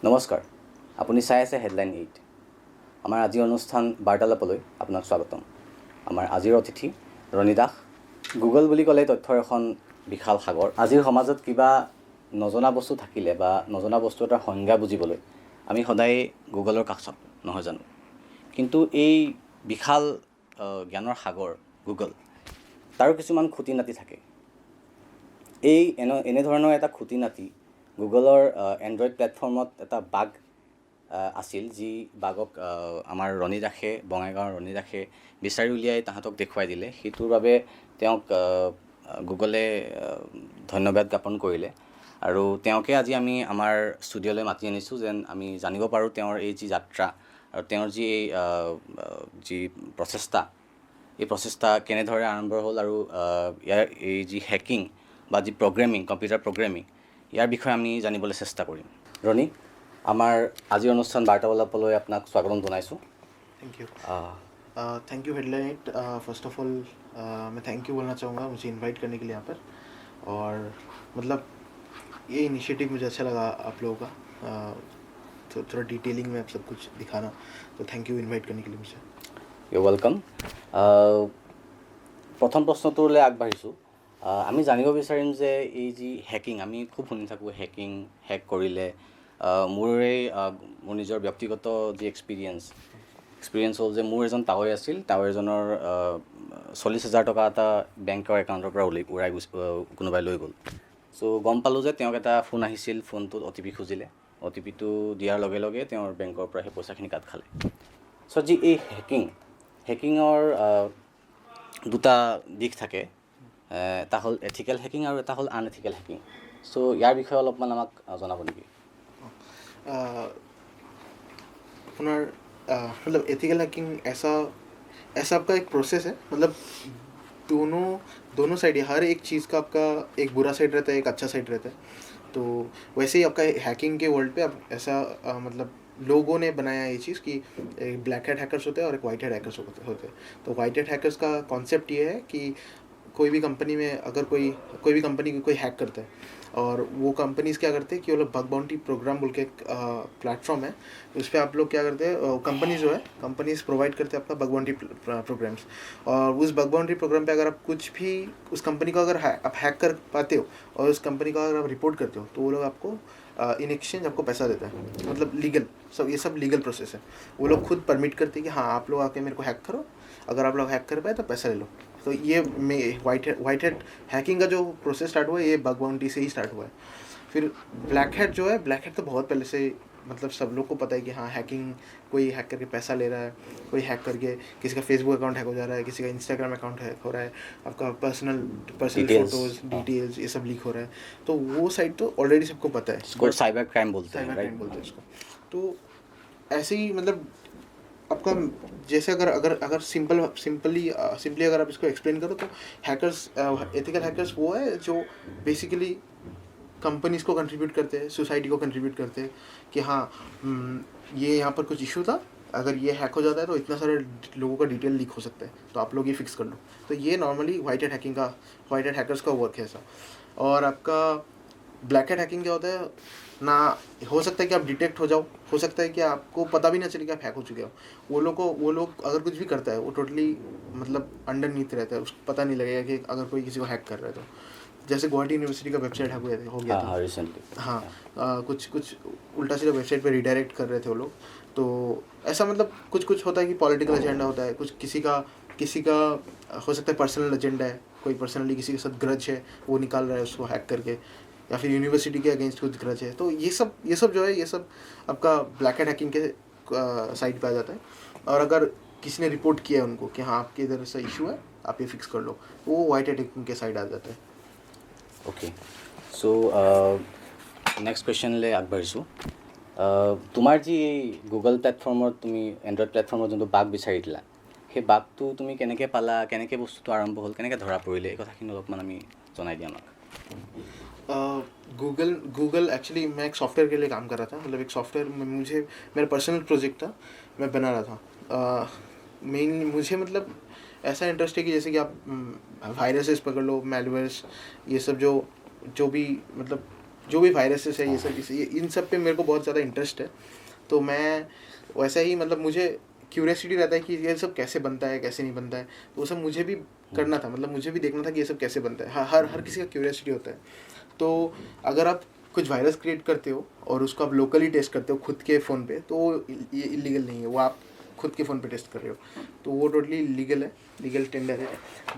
নমস্কাৰ, আপুনি চাই আছে হেডলাইন 8। আমাৰ আজিৰ অনুষ্ঠান বাৰ্তালাপলৈ আপোনাক স্বাগতম। আমাৰ আজিৰ অতিথি ৰণী দাস। গুগল বুলি ক'লে তথ্যৰ এখন বিশাল সাগৰ। আজিৰ সমাজত কিবা নজনা বস্তু থাকিলে বা নজনা বস্তু এটাৰ সংজ্ঞা বুজিবলৈ আমি সদায় গুগলৰ কাষত নহয় জানো। কিন্তু এই বিশাল জ্ঞানৰ সাগৰ গুগল, তাৰো কিছুমান খুঁটি নাতি থাকে। এই এনেধৰণৰ এটা খুঁটি নাতি গুগলৰ এণ্ড্ৰইড প্লেটফৰ্মত এটা বাগ আছিল, যি বাগক আমাৰ ৰণী দাসে, বঙাইগাঁৱৰ ৰণী দাসে বিচাৰি উলিয়াই তাহাঁতক দেখুৱাই দিলে। সেইটোৰ বাবে তেওঁক গুগলে ধন্যবাদ জ্ঞাপন কৰিলে আৰু তেওঁকে আজি আমি আমাৰ ষ্টুডিঅ'লৈ মাতি আনিছোঁ, যেন আমি জানিব পাৰোঁ তেওঁৰ এই যি যাত্ৰা আৰু তেওঁৰ যি প্ৰচেষ্টা, এই প্ৰচেষ্টা কেনেদৰে আৰম্ভ হ'ল আৰু ইয়াৰ এই যি হেকিং বা যি প্ৰগ্ৰেমিং, কম্পিউটাৰ প্ৰগ্ৰেমিং, ইয়াৰ বিষয়ে আমি জানিবলৈ চেষ্টা কৰিম। ৰণী, আমাৰ আজিৰ অনুষ্ঠান বাৰ্তালাপলৈ আপোনাক স্বাগতম জনাইছোঁ। Thank you headline 8। First of all मैं थैंक यू बोलना चाहूँगा मुझे इनवाइट करने के लिए यहाँ पर, और मतलब ये इनिशिएटिव मुझे अच्छा लगा आप लोगों का, तो थोड़ा डिटेलिंग में सब कुछ दिखाना, तो थैंक यू इनवाइट करने के लिए मुझे। You welcome. প্ৰথম প্ৰশ্নটোলৈ আগবাঢ়িছোঁ। আমি জানিব বিচাৰিম যে এই যি হেকিং, আমি খুব শুনি থাকোঁ হেক কৰিলে। মোৰ নিজৰ ব্যক্তিগত যি এক্সপিৰিয়েঞ্চ হ'ল যে মোৰ এজন টাৱৈ আছিল, টাৱৈজনৰ 40,000 টকা এটা বেংকৰ একাউণ্টৰ পৰা উৰাই কোনোবাই লৈ গ'ল। চ' গম পালোঁ যে তেওঁক এটা ফোন আহিছিল, ফোনটোত OTP খুজিলে। OTPটো দিয়াৰ লগে লগে তেওঁৰ বেংকৰ পৰা সেই পইচাখিনি কাট খালে। চ' যি এই হেকিঙৰ দুটা দিশ থাকে, এটা হ'ল এথিকেল হেকিং আৰু এটা হ'ল আনএথিকেল হেকিং। চ' ইয়াৰ বিষয়ে অলপমান আমাক জনাব নেকি? अपना मतलब एथिकल हैकिंग ऐसा आपका एक प्रोसेस है, मतलब दोनों साइड है। हर एक चीज़ का आपका एक बुरा साइड रहता है, एक अच्छा साइड रहता है। तो वैसे ही आपका हैकिंग के वर्ल्ड पे अब ऐसा मतलब लोगों ने बनाया ये चीज़ कि एक ब्लैक हैट हैकर्स होते हैं और एक वाइट हैट हैकर्स होते हैं। तो वाइट हैट हैकर्स का कॉन्सेप्ट ये है कि कोई भी कंपनी में अगर कोई भी कंपनी को कोई हैक करता है, और वो कंपनीज़ क्या करते हैं कि वो लोग बग बाउंटी प्रोग्राम बोल के एक प्लेटफॉर्म है, उस पर आप लोग क्या करते हैं, कंपनीज़ प्रोवाइड करते हैं अपना बग बाउंटी प्रोग्राम्स, और उस बग बाउंटी प्रोग्राम पे अगर आप कुछ भी उस कंपनी को अगर आप हैक कर पाते हो और उस कंपनी को अगर आप रिपोर्ट करते हो, तो वो लोग आपको इन एक्सचेंज आपको पैसा देता है। मतलब लीगल ये सब लीगल प्रोसेस है। वो लोग खुद परमिट करते हैं कि हाँ आप लोग आके मेरे को हैक करो, अगर आप लोग हैक कर पाए तो पैसा ले लो। तो ये वाइट हैट हैकिंग का जो प्रोसेस स्टार्ट हुआ है, ये बग बाउंटी से ही स्टार्ट हुआ है। फिर ब्लैक हैट तो बहुत पहले से मतलब सब लोग को पता है कि हाँ हैकिंग, कोई हैक करके पैसा ले रहा है, कोई हैक करके किसी का फेसबुक अकाउंट हैक हो जा रहा है, किसी का इंस्टाग्राम अकाउंट हैक हो रहा है, आपका पर्सनल फोटोज़ डिटेल्स ये सब लीक हो रहा है। तो वो साइड तो ऑलरेडी सबको पता है, इसको साइबर क्राइम बोलते हैं इसको। तो ऐसे ही मतलब आपका जैसे अगर सिंपली अगर आप इसको एक्सप्लेन करो, तो हैकर्स, एथिकल हैकर्स वो है जो बेसिकली कंपनीज़ को कंट्रीब्यूट करते हैं, सोसाइटी को कंट्रीब्यूट करते हैं कि हाँ ये यहाँ पर कुछ इशू था, अगर ये हैक हो जाता है तो इतना सारे लोगों का डिटेल लीक हो सकता है, तो आप लोग ये फिक्स कर लो। तो ये नॉर्मली वाइट हैट हैकर्स का वर्क है ऐसा। और आपका ब्लैक हैट हैकिंग क्या होता है ना, हो सकता है कि आप डिटेक्ट हो जाओ, हो सकता है कि आपको पता भी ना चले कि आप हैक हो चुके हो। वो लोग अगर कुछ भी करता है, वो टोटली मतलब अंडरनीथ रहता है, उसको पता नहीं लगेगा कि अगर कोई किसी को हैक कर रहा है। तो जैसे गुवाहाटी यूनिवर्सिटी का वेबसाइट हैक हो गया था रिसेंटली। हाँ, कुछ उल्टा सीधा वेबसाइट पे रिडायरेक्ट कर रहे थे वो लोग। तो ऐसा मतलब कुछ होता है कि पॉलिटिकल एजेंडा होता है, कुछ किसी का हो सकता है पर्सनल एजेंडा है, कोई पर्सनली किसी के साथ ग्रज है, वो निकाल रहा है उसको हैक करके, या फिर यूनिवर्सिटी के अगेंस्ट कुछ ग्रज है। तो ये सब जो है, ये सब आपका ब्लैक हैट हैकिंग के साइड पे आ जाता है। और अगर किसी ने रिपोर्ट किया है उनको कि हाँ आपके इधर से इशू है, आप ये फिक्स कर लो, वो वाइट हैट हैकिंग के साइड आ जाता है। ओके, सो নেক্সট কুৱেশ্যনলৈ আগবাঢ়িছোঁ। তোমাৰ যি গুগল প্লেটফৰ্মত তুমি এণ্ড্ৰইড প্লেটফৰ্মত যোনটো বাগ বিচাৰি দিলা, সেই বাগটো তুমি কেনেকৈ পালা, কেনেকৈ বস্তুটো আৰম্ভ হ'ল, কেনেকৈ ধৰা পৰিলে, এই কথাখিনি অলপমান আমি জনাই দিয়া আমাক। गूगल एक्चुअली मैं एक सॉफ्टवेयर के लिए काम कर रहा था, मतलब एक सॉफ्टवेयर में मुझे मेरा पर्सनल प्रोजेक्ट था, मैं बना रहा था। मेनली मुझे मतलब ऐसा इंटरेस्ट है कि जैसे कि आप वायरसेस पकड़ लो, मैलवेयर्स, ये सब जो भी मतलब जो भी वायरसेस है ये सब इन सब पे मेरे को बहुत ज़्यादा इंटरेस्ट है. तो मैं वैसा ही मतलब मुझे क्यूरियसिटी रहता है कि ये सब कैसे बनता है कैसे नहीं बनता है. तो वो सब मुझे भी करना था, मतलब मुझे भी देखना था कि ये सब कैसे बनता है. हर किसी का क्यूरियसिटी होता है. तो अगर आप कुछ वायरस क्रिएट करते हो और उसको आप लोकली टेस्ट करते हो खुद के फ़ोन पे, तो ये इलीगल नहीं है. वो आप खुद के फ़ोन पे टेस्ट कर रहे हो, तो वो टोटली लीगल है, लीगल टेंडर है.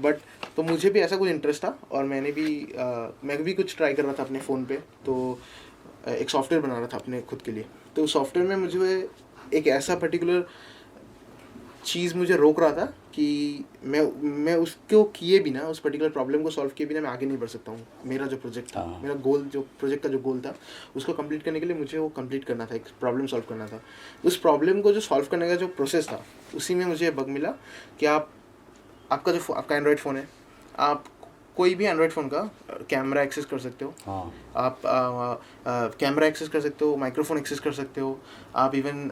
बट तो मुझे भी ऐसा कुछ इंटरेस्ट था और मैं भी कुछ ट्राई कर रहा था अपने फ़ोन पे. तो एक सॉफ्टवेयर बना रहा था अपने खुद के लिए. तो सॉफ्टवेयर में मुझे एक ऐसा पर्टिकुलर चीज़ मुझे रोक रहा था कि मैं उसको किए बिना, उस पर्टिकुलर प्रॉब्लम को सॉल्व किए बिना मैं आगे नहीं बढ़ सकता हूँ. मेरा जो प्रोजेक्ट था, मेरा गोल, जो प्रोजेक्ट का जो गोल था, उसको कंप्लीट करने के लिए मुझे वो कंप्लीट करना था, एक प्रॉब्लम सॉल्व करना था. उस प्रॉब्लम को जो सॉल्व करने का जो प्रोसेस था, उसी में मुझे बग मिला कि आपका एंड्रॉयड फ़ोन है, आप कोई भी एंड्रॉयड फ़ोन का कैमरा एक्सेस कर सकते हो. आप कैमरा एक्सेस कर सकते हो, माइक्रोफोन एक्सेस कर सकते हो, आप इवन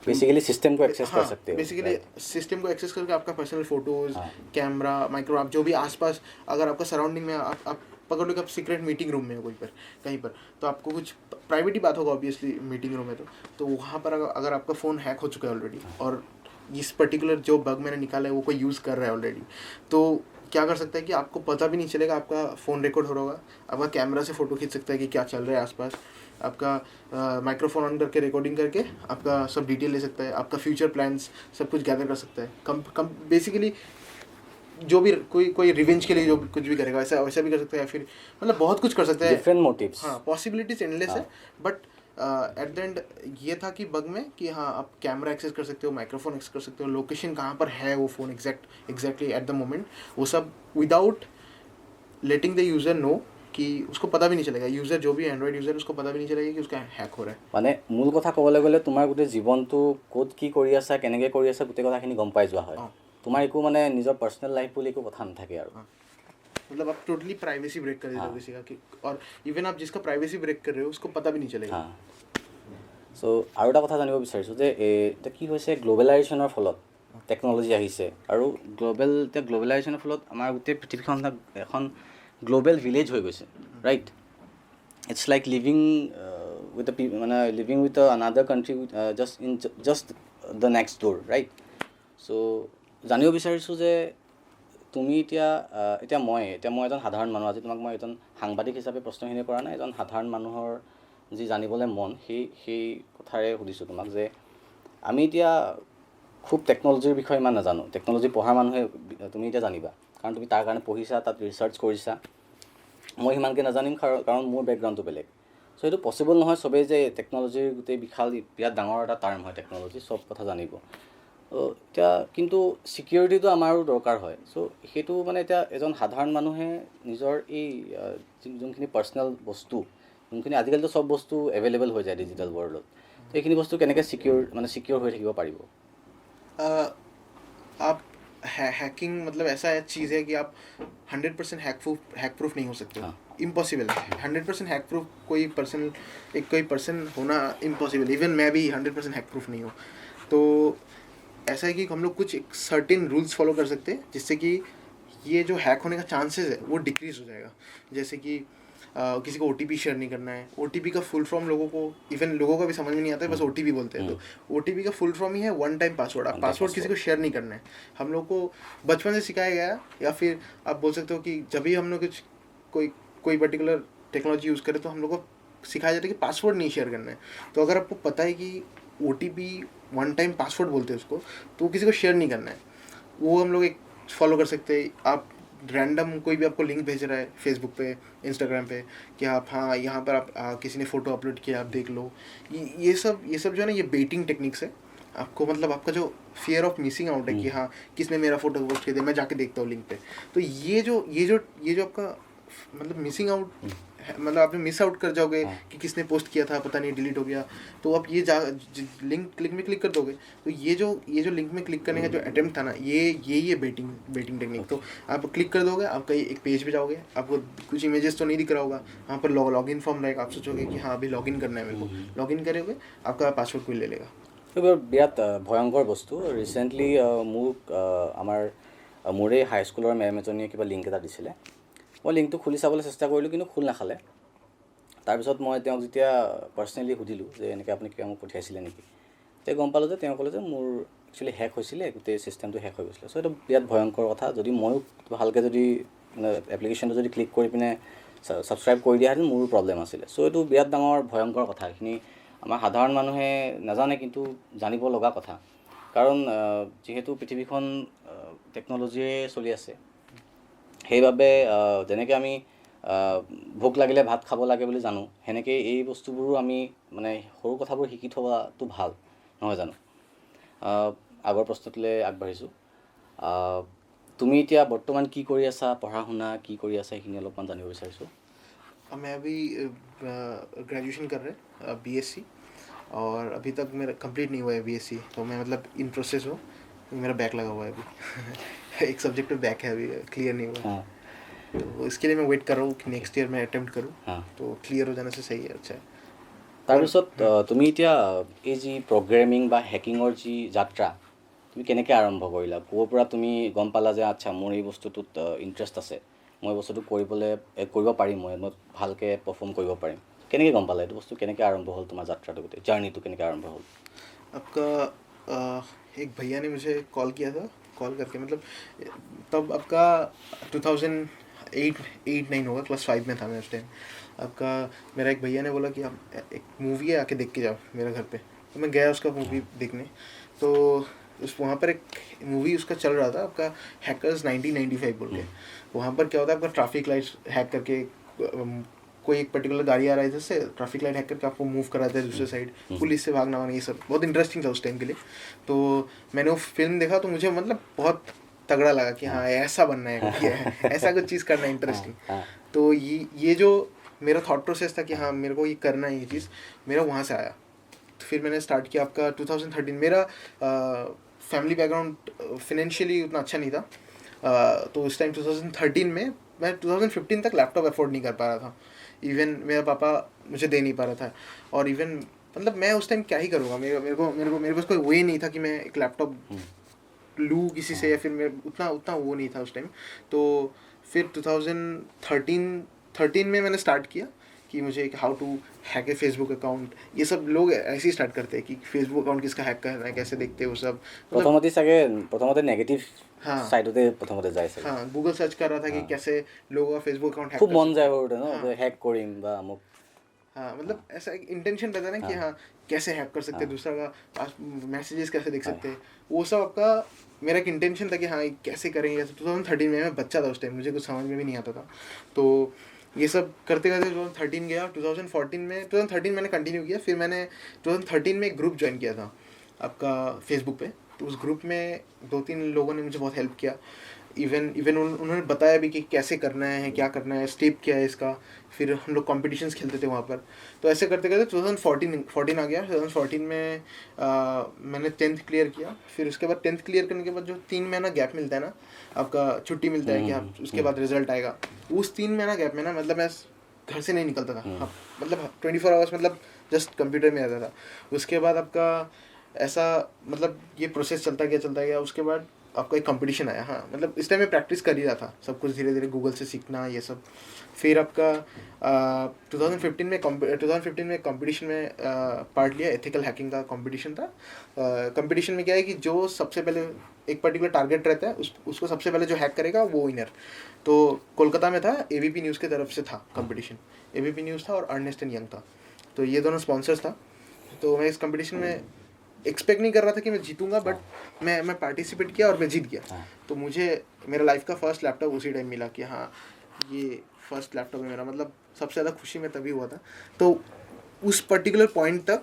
बेसिकली सिस्टम को एक्सेस कर सकते हो. बेसिकली सिस्टम को एक्सेस करके आपका पर्सनल फोटोज़, कैमरा, माइक्रो, आप जो भी आसपास, अगर आपका सराउंडिंग में आप पकड़ लो कि आप सीक्रेट मीटिंग रूम में हो कहीं पर, तो आपको कुछ प्राइवेट ही बात होगा ऑब्वियसली मीटिंग रूम में. तो वहाँ पर अगर आपका फ़ोन हैक हो चुका है ऑलरेडी और इस पर्टिकुलर जो बग मैंने निकाला है वो कोई यूज़ कर रहा है ऑलरेडी, तो क्या कर सकता है कि आपको पता भी नहीं चलेगा. आपका फ़ोन रिकॉर्ड हो रहा होगा, आपका कैमरा से फ़ोटो खींच सकता है कि क्या चल रहा है आसपास, आपका माइक्रोफोन ऑन करके रिकॉर्डिंग करके आपका सब डिटेल ले सकता है, आपका फ्यूचर प्लान्स सब कुछ गैदर कर सकता है. कम बेसिकली जो भी कोई रिवेंज के लिए जो कुछ भी करेगा वैसा भी कर सकता है, या फिर मतलब बहुत कुछ कर सकता है. Different motives. हाँ, पॉसिबिलिटीज एंडलेस है. बट एट द एंड ये था कि बग में कि हाँ, आप कैमरा एक्सेस कर सकते हो, माइक्रोफोन एक्सेस कर सकते हो, लोकेशन कहाँ पर है वो phone exactly at the moment, वो सब without letting the user know, कि उसको पता भी नहीं चलेगा. यूज़र जो भी एंड्रॉइड यूज़र, उसको पता भी नहीं चलेगा कि उसका हैक हो रहा है. মানে মূল কথা ক'বলৈ গ'লে তোমাৰ গোটেই জীৱনটো ক'ত কি কৰি আছা, কেনেকৈ কৰি আছা, গোটেই কথাখিনি গম পাই যোৱা হয়. তোমাৰ একো মানে নিজৰ পাৰ্চনেল লাইফ বুলি একো কথা নাথাকে আৰু. मतलब आप टोटली प्राइवेसी ब्रेक कर देते हो किसी का, कि और इवन आप जिसका प्राइवेसी ब्रेक कर रहे हो उसको पता भी नहीं चलेगा. চ' আৰু এটা কথা জানিব বিচাৰিছোঁ যে এতিয়া কি হৈছে, গ্ল'বেলাইজেশ্যনৰ ফলত টেকন'লজি আহিছে আৰু গ্ল'বেলাইজেশ্যনৰ ফলত আমাৰ গোটেই পৃথিৱীখন এখন গ্ল'বেল ভিলেজ হৈ গৈছে, right? It's like living with another country just the next door, right? চ' জানিব বিচাৰিছোঁ যে তুমি এতিয়া মই এজন সাধাৰণ মানুহ. আজি তোমাক মই এজন সাংবাদিক হিচাপে প্ৰশ্নখিনি কৰা নাই, এজন সাধাৰণ মানুহৰ যি জানিবলৈ মন সেই কথাৰে সুধিছোঁ তোমাক যে আমি এতিয়া খুব টেকন'লজিৰ বিষয়ে ইমান নাজানো. টেকন'লজি পঢ়া মানুহে তুমি এতিয়া জানিবা, কাৰণ তুমি তাৰ কাৰণে পঢ়িছা, তাত ৰিচাৰ্চ কৰিছা. মই সিমানকৈ নাজানিম কাৰণ মোৰ বেকগ্ৰাউণ্ডটো বেলেগ. চ' সেইটো পচিবল নহয় চবেই যে টেকন'লজিৰ গোটেই বিৰাট ডাঙৰ এটা টাৰ্ম হয় টেকন'লজি, চব কথা জানিব. এতিয়া কিন্তু ছিকিউৰিটিটো আমাৰো দৰকাৰ হয়. চ' সেইটো মানে এতিয়া এজন সাধাৰণ মানুহে নিজৰ এই যোনখিনি পাৰ্চনেল বস্তু, যোনখিনি আজিকালিতো চব বস্তু এভেইলেবল হৈ যায় ডিজিটেল ৱৰ্ল্ডত, তো এইখিনি বস্তু কেনেকৈ ছিকিউৰ হৈ থাকিব পাৰিব? आप हैकिंग मतलब ऐसा चीज़ है कि आप 100% हैक प्रूफ नहीं हो सकते. इम्पॉसिबल है. 100% हैक प्रूफ कोई पर्सन होना इम्पॉसिबल. इवन मैं भी 100% हैक प्रूफ नहीं हूँ. तो ऐसा है कि हम लोग कुछ एक सर्टेन रूल्स फॉलो कर सकते हैं जिससे कि ये जो हैक होने का चांसेस है वो डिक्रीज़ हो जाएगा. जैसे कि किसी को OTP शेयर नहीं करना है. OTP का फुल फॉर्म लोगों का भी समझ में नहीं आता है, बस OTP बोलते हैं. तो OTP का फुल फॉर्म ही है वन टाइम पासवर्ड. आप पासवर्ड किसी को शेयर नहीं करना है. हम लोग को बचपन से सिखाया गया, या फिर आप बोल सकते हो कि जब भी हम लोग कोई पर्टिकुलर टेक्नोलॉजी यूज़ करें तो हम लोग को सिखाया जाता है कि पासवर्ड नहीं शेयर करना है. तो अगर आपको पता है कि OTP वन टाइम पासवर्ड बोलते हैं उसको, तो किसी को शेयर नहीं करना है. वो हम लोग एक फॉलो कर सकते हैं. आप रैंडम कोई भी आपको लिंक भेज रहा है फेसबुक पे, इंस्टाग्राम पे, कि आप हाँ यहाँ पर आप किसी ने फ़ोटो अपलोड किया, आप देख लो. ये सब जो है ना, ये बेटिंग टेक्निक्स है. आपको मतलब आपका जो फियर ऑफ मिसिंग आउट है कि हाँ किसने मेरा फ़ोटो पोस्ट किया, मैं जाके देखता हूँ लिंक पे. तो ये जो आपका मतलब मिसिंग आउट, मतलब आप मिस आउट कर जाओगे कि किसने पोस्ट किया था, पता नहीं डिलीट हो गया. तो आप ये लिंक में क्लिक कर दोगे. तो ये जो लिंक में क्लिक करने का जो अटेम्प्ट था ना, ये बेटिंग टेक्निक. तो आप क्लिक कर दोगे, आप कहीं एक पेज पे जाओगे, आपको कुछ इमेजेस तो नहीं दिख रहा होगा, वहाँ पर लॉगिन फॉर्म रहेगा. आप सोचोगे कि हाँ अभी लॉगिन करना है मेरे को. लॉगिन करोगे, आपका पासवर्ड कोई ले लेगा. এইবোৰ বিৰাট ভয়ংকৰ বস্তু. ৰিচেণ্টলি মোৰে হাইস্কুলৰ মেম এজনীয়ে কিবা লিংক এটা দিছিলে. মই লিংকটো খুলি চাবলৈ চেষ্টা কৰিলোঁ কিন্তু খোল নাখালে। তাৰপিছত মই তেওঁক যেতিয়া পাৰ্চনেলি সুধিলোঁ যে এনেকৈ আপুনি কিবা মোক পঠিয়াইছিলে নেকি, তেতিয়া গম পালোঁ যে তেওঁ ক'লে যে মোৰ একচুৱেলি হেক হৈছিলে, গোটেই ছিষ্টেমটো হেক হৈ গৈছিলে। চ' এইটো বিৰাট ভয়ংকৰ কথা। যদি ময়ো ভালকৈ যদি মানে এপ্লিকেশ্যনটো যদি ক্লিক কৰি পিনে ছাবস্ক্ৰাইব কৰি দিয়াহেঁতেন মোৰো প্ৰব্লেম আছিলে। চ' এইটো বিৰাট ডাঙৰ ভয়ংকৰ কথা। এইখিনি আমাৰ সাধাৰণ মানুহে নাজানে কিন্তু জানিব লগা কথা। কাৰণ যিহেতু পৃথিৱীখন টেকন'লজিৰে চলি আছে, সেইবাবে যেনেকৈ আমি ভোক লাগিলে ভাত খাব লাগে বুলি জানো, সেনেকৈ এই বস্তুবোৰো আমি মানে সৰু কথাবোৰ শিকি থোৱাটো ভাল, নহয় জানো? আগৰ প্ৰশ্নটোলৈ আগবাঢ়িছোঁ। তুমি এতিয়া বৰ্তমান কি কৰি আছা, পঢ়া শুনা কি কৰি আছা, সেইখিনি অলপমান জানিব বিচাৰিছোঁ। मैं अभी ग्रेजुएशन कर रहे हैं बीएससी, और अभी तक मेरा कंप्लीट नहीं हुआ है बीएससी, तो मैं मतलब इन प्रोसेस हूँ। मेरा बैक लगा हुआ है अभी एक सब्जेक्ट पे बैक है, अभी क्लियर नहीं हुआ है। हाँ तो इसके लिए मैं वेट कर रहा हूँ कि नेक्स्ट ईयर मैं अटेम्प्ट करूँ, हाँ। तो क्लियर हो जाने से सही है। अच्छा है। তাৰপিছত তুমি এতিয়া এই যি প্ৰগ্ৰেমিং বা হেকিঙৰ যি যাত্ৰা তুমি কেনেকৈ আৰম্ভ কৰিলা? ক'ৰ পৰা তুমি গম পালা যে আচ্ছা মোৰ এই বস্তুটোত ইণ্টাৰেষ্ট আছে, মই বস্তুটো কৰিব পাৰিম, মই ভালকৈ পাৰফৰ্ম কৰিব পাৰিম? কেনেকৈ গম পালা এইটো বস্তু? কেনেকৈ আৰম্ভ হ'ল তোমাৰ যাত্ৰাটো, গোটেই জাৰ্ণিটো কেনেকৈ আৰম্ভ হ'ল? आपका एक भैया ने मुझे कॉल किया था, कॉल करके मतलब तब आपका 2008-9 होगा, क्लास 5 में था मैं उस टाइम। आपका मेरा एक भैया ने बोला कि आप एक मूवी है, आके देख के जाओ मेरे घर पे। तो मैं गया उसका मूवी देखने। तो उस वहाँ पर एक मूवी उसका चल रहा था, आपका हैकर्स 1995 बोल के। वहाँ पर क्या होता है, आपका ट्रैफिक लाइट्स हैक करके कोई एक पर्टिकुलर गाड़ी आ रहा है इधर से, ट्रैफिक लाइट हैक करके आपको मूव कराता है दूसरे साइड, पुलिस से भागना वाना, ये सब बहुत इंटरेस्टिंग था उस टाइम के लिए। तो मैंने वो फिल्म देखा तो मुझे मतलब बहुत तगड़ा लगा कि हाँ ऐसा बनना है, ऐसा कुछ चीज़ करना है इंटरेस्टिंग। तो ये जो मेरा थॉट प्रोसेस था कि हाँ मेरे को ये करना है, ये चीज़ मेरा वहाँ से आया। तो फिर मैंने स्टार्ट किया आपका 2013। मेरा फैमिली बैकग्राउंड फाइनेंशियली उतना अच्छा नहीं था, तो उस टाइम 2013 में मैं 2015 तक लैपटॉप अफोर्ड नहीं कर पा रहा था। इवन मेरा पापा मुझे दे नहीं पा रहा था, और इवन मतलब मैं उस टाइम क्या ही करूँगा, मेरे पास कोई वे नहीं था कि मैं एक लैपटॉप लूँ किसी से, या फिर मेरे उतना वो नहीं था उस टाइम। तो फिर 2013 में मैंने स्टार्ट किया कि मुझे how to hack a Facebook account. ये सब लोग ऐसे ही स्टार्ट करते हैं कि फेसबुक अकाउंट किसका हैक करना है, कैसे देखते हैं वो सब। প্ৰথমতে নেগেটিভ हाँ সাইডতে প্ৰথমতে যায় চাগে। हाँ गूगल सर्च कर रहा था कि कैसे लोगों का फेसबुक अकाउंट हैक খুব कर মন सकते যায় हैं। সৰুতে ন, যে হেক কৰিম বা মোক। हाँ मतलब ऐसा एक इंटेंशन रहता है ना कि हाँ कैसे हैक कर सकते हैं दूसरा का मैसेजेस, कैसे देख सकते हैं, वो सब आपका मेरा एक इंटेंशन था कि हाँ ये कैसे करेंगे। 2013 में मैं बच्चा था उस टाइम, मुझे कुछ समझ में भी नहीं आता था। तो ये सब करते करते 2013 गया। 2013 मैंने कंटिन्यू किया। फिर मैंने 2013 में एक ग्रुप ज्वाइन किया था आपका फेसबुक पे। तो उस ग्रुप में 2-3 लोगों ने मुझे बहुत हेल्प किया। इवन उन्होंने बताया भी कि कैसे करना है, क्या करना है, स्टेप क्या है इसका। फिर हम लोग कॉम्पिटिशन्स खेलते थे वहाँ पर। तो ऐसे करते करते 2014 आ गया। 2014 में मैंने 10th क्लियर किया। फिर उसके बाद 10th क्लियर करने के बाद जो 3 महीना गैप मिलता है ना, आपका छुट्टी मिलता है कि आप उसके बाद रिजल्ट आएगा। उस 3 महीना गैप में ना मतलब मैं घर से नहीं निकलता था। मतलब 24 आवर्स मतलब जस्ट कंप्यूटर में रहता था। उसके बाद आपका ऐसा मतलब ये प्रोसेस चलता गया। उसके बाद आपका एक कंपटीशन आया। हाँ मतलब इस टाइम में प्रैक्टिस कर ही रहा था सब कुछ, धीरे धीरे गूगल से सीखना ये सब। फिर आपका 2015 में कंपटीशन में पार्ट लिया। एथिकल हैकिंग का कंपटीशन था। कंपटीशन में क्या है कि जो सबसे पहले एक पर्टिकुलर टारगेट रहता है, उसको सबसे पहले जो हैक करेगा वो विनर। तो कोलकाता में था, एबीपी न्यूज़ की तरफ से था कंपटीशन। एबीपी न्यूज़ था और अर्नेस्ट एंड यंग था, तो ये दोनों स्पॉन्सर्स था। तो मैं इस कंपटीशन में एक्सपेक्ट नहीं कर रहा था कि मैं जीतूंगा, बट मैं पार्टिसिपेट किया और मैं जीत गया। तो मुझे मेरा लाइफ का फर्स्ट लैपटॉप उसी टाइम मिला कि हाँ ये फर्स्ट लैपटॉप है मेरा। मतलब सबसे ज़्यादा खुशी में तभी हुआ था। तो उस पर्टिकुलर पॉइंट तक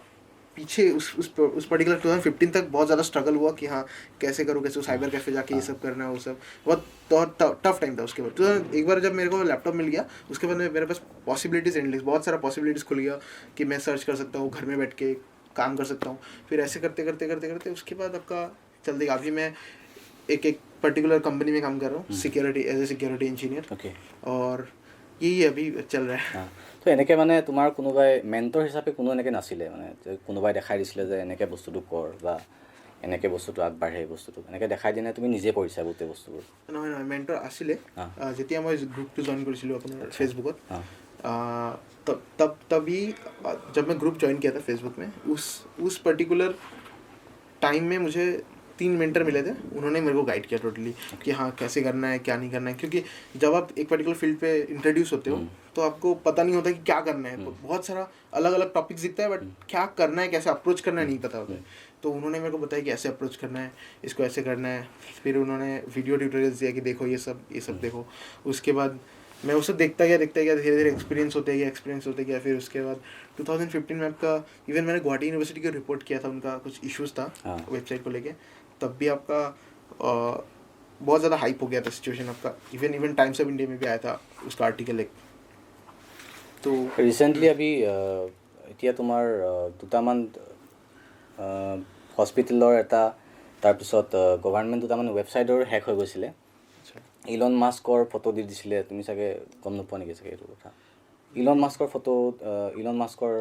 पीछे उस पर्टिकुलर 2015 तक बहुत ज़्यादा स्ट्रगल हुआ कि हाँ कैसे करूँ, कैसे साइबर कैफ़े जाके ये सब करना है, वो सब बहुत टफ टाइम था। उसके बाद तो एक बार जब मेरे को लैपटॉप मिल गया, उसके बाद मेरे पास पॉसिबिलिटीज़ एंडलेस, बहुत सारा पॉसिबिलिटीज़ खुल गया कि मैं सर्च कर सकता हूँ, घर में बैठ के काम कर सकता हूँ। फिर ऐसे करते उसके बाद आपका चलते अभी मैं एक पर्टिकुलर कंपनी में काम कर रहा हूँ, security as a security engineer. और यही अभी चल रहा है। তো এনেকৈ মানে তোমাৰ কোনোবাই মেণ্টৰ হিচাপে কোনো এনেকৈ নাছিলে, মানে কোনোবাই দেখাই দিছিলে যে এনেকৈ বস্তুটো কৰ, বা এনেকৈ বস্তুটো আগবাঢ়ে বস্তুটো এনেকৈ দেখাই দিনে তুমি নিজে কৰিছা গোটেই বস্তুবোৰ নহয় নহয় মেণ্টৰ আছিলে যেতিয়া মই গ্ৰুপটো জইন কৰিছিলোঁ আপোনাৰ ফেচবুকত तभी जब मैं ग्रुप ज्वाइन किया था फेसबुक में उस पर्टिकुलर टाइम में मुझे 3 मेंटर मिले थे. उन्होंने मेरे को गाइड किया टोटली कि हाँ कैसे करना है क्या नहीं करना है, क्योंकि जब आप एक पर्टिकुलर फील्ड पे इंट्रोड्यूस होते हो तो आपको पता नहीं होता कि क्या करना है. बहुत सारा अलग अलग टॉपिक्स दिखता है बट क्या करना है कैसे अप्रोच करना है नहीं पता होता है. तो उन्होंने मेरे को बताया कि ऐसे अप्रोच करना है, इसको ऐसे करना है. फिर उन्होंने वीडियो ट्यूटोरियल्स दिया कि देखो ये सब देखो. उसके बाद मैं उसे देखता गया धीरे धीरे एक्सपीरियंस होते गया. फिर उसके बाद 2015 में आपका इवन मैंने गुवाहाटी यूनिवर्सिटी को रिपोर्ट किया था, उनका कुछ इश्यूज़ था वेबसाइट को लेके. तब भी आपका बहुत ज़्यादा हाइप हो गया था सिचुएशन आपका. इवन टाइम्स ऑफ इंडिया में भी आया था उसका आर्टिकल एक. तो ৰিচেণ্টলি अभी এতিয়া তোমাৰ দুটামান হস্পিটেলৰ এটা তাৰপিছত গভৰ্ণমেণ্ট দুটামান ৱেবছাইটৰ হেক হৈ গৈছিলে. ইলন মাস্কৰ ফটো দি দিছিলে, তুমি চাগে গম নোপোৱা নেকি চাগে এইটো কথা. ইলন মাস্কৰ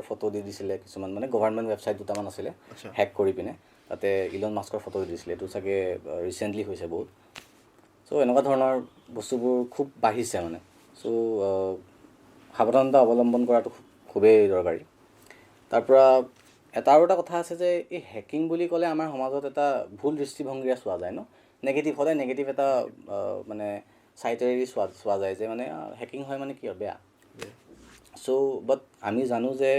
ফটো দি দিছিলে কিছুমান, মানে গভৰ্ণমেণ্ট ৱেবছাইট দুটামান আছিলে হেক কৰি পিনে তাতে ইলন মাস্কৰ ফটো দি দিছিলে. এইটো চাগে ৰিচেণ্টলি হৈছে বহুত. চ' এনেকুৱা ধৰণৰ বস্তুবোৰ খুব বাঢ়িছে মানে. চ' সাৱধানতা অৱলম্বন কৰাটো খুবেই দৰকাৰী. তাৰপৰা আৰু এটা কথা আছে যে এই হেকিং বুলি ক'লে আমাৰ সমাজত এটা ভুল দৃষ্টিভংগীৰে চোৱা যায় ন, নেগেটিভ সদায় নেগেটিভ এটা মানে চাইটেৰি চোৱা যায় যে মানে হেকিং হয় মানে কি আৰু বেয়া. চ' বাট আমি জানো যে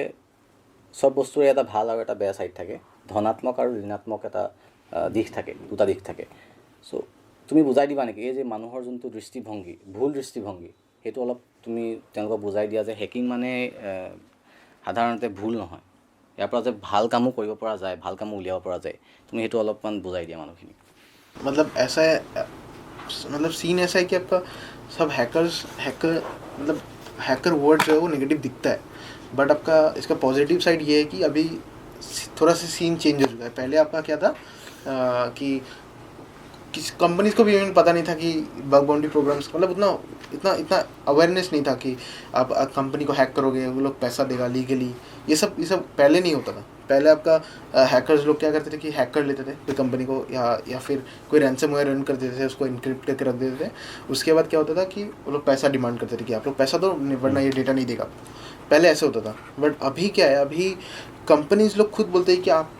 চব বস্তুৰে এটা ভাল আৰু এটা বেয়া চাইড থাকে, ধনাত্মক আৰু ঋণাত্মক এটা দিশ থাকে, দুটা দিশ থাকে. চ' তুমি বুজাই দিবা নেকি এই যে মানুহৰ যোনটো দৃষ্টিভংগী, ভুল দৃষ্টিভংগী, সেইটো অলপ তুমি তেওঁলোকক বুজাই দিয়া যে হেকিং মানে সাধাৰণতে ভুল নহয়, ইয়াৰ পৰা যে ভাল কামো কৰিব পৰা যায়, ভাল কামো উলিয়াব পৰা যায়, তুমি সেইটো অলপমান বুজাই দিয়া মানুহখিনি. मतलब ऐसा है, मतलब सीन ऐसा है कि आपका सब हैकर वर्ड जो है वो नेगेटिव दिखता है, बट आपका इसका पॉजिटिव साइड ये है कि अभी थोड़ा सा सीन चेंज हो चुका है. पहले आपका क्या था कि किस कंपनीज को भी इवन पता नहीं था कि बग बाउंड्री प्रोग्राम्स, मतलब इतना अवेयरनेस नहीं था कि आप कंपनी को हैक करोगे वो लोग पैसा देगा लीगली. ये सब पहले नहीं होता था. पहले आपका हैकर्स लोग क्या करते थे कि हैक कर लेते थे कोई कंपनी को, या फिर कोई रैंसमवेयर रन कर देते थे, उसको इनक्रिप्ट करके रख देते थे. उसके बाद क्या होता था कि वो लोग पैसा डिमांड करते थे कि आप लोग पैसा दो वरना ये डेटा नहीं देगा. पहले ऐसे होता था. बट अभी क्या है, अभी कंपनीज लोग खुद बोलते हैं कि आप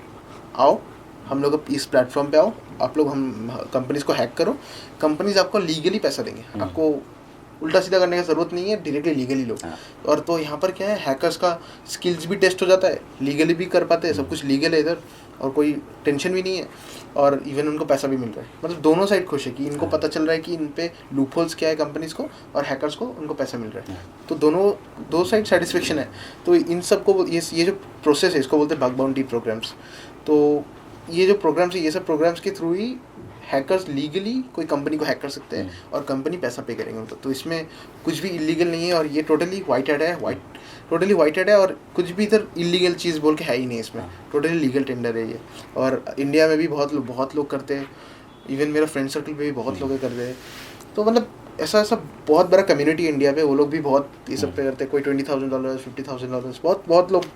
आओ हम लोग इस प्लेटफॉर्म पे आओ, आप लोग हम कंपनीज को हैक करो, कंपनीज आपको लीगली पैसा देंगे, आपको उल्टा सीधा करने की ज़रूरत नहीं है, डायरेक्टली लीगली लो. और तो यहाँ पर क्या है, हैकर्स का स्किल्स भी टेस्ट हो जाता है, लीगली भी कर पाते हैं, सब कुछ लीगल है इधर और कोई टेंशन भी नहीं है, और इवन उनको पैसा भी मिल रहा है. मतलब दोनों साइड खुश है कि इनको पता चल रहा है कि इन पे लूपहोल्स क्या है कंपनीज को, और हैकर्स को उनको पैसा मिल रहा है. तो दो साइड सेटिस्फेक्शन है. तो इन सब को ये जो प्रोसेस है इसको बोलते हैं बग बाउंड्री प्रोग्राम्स. तो ये जो प्रोग्राम्स है, ये सब प्रोग्राम्स के थ्रू ही हैकर्स लीगली कोई कंपनी को हैक कर सकते हैं और कंपनी पैसा पे करेंगे उनको. तो इसमें कुछ भी इलीगल नहीं है, और ये टोटली वाइट हेड है, और कुछ भी इधर इलीगल चीज़ बोल के है ही नहीं इसमें. टोटली लीगल टेंडर है ये. और इंडिया में भी बहुत लोग करते हैं, इवन मेरा फ्रेंड सर्कल में भी बहुत लोग करते हैं. तो मतलब ऐसा बहुत बड़ा कम्युनिटी है इंडिया में, वो लोग भी बहुत ये सब पे करते हैं. कोई $20,000 $50,000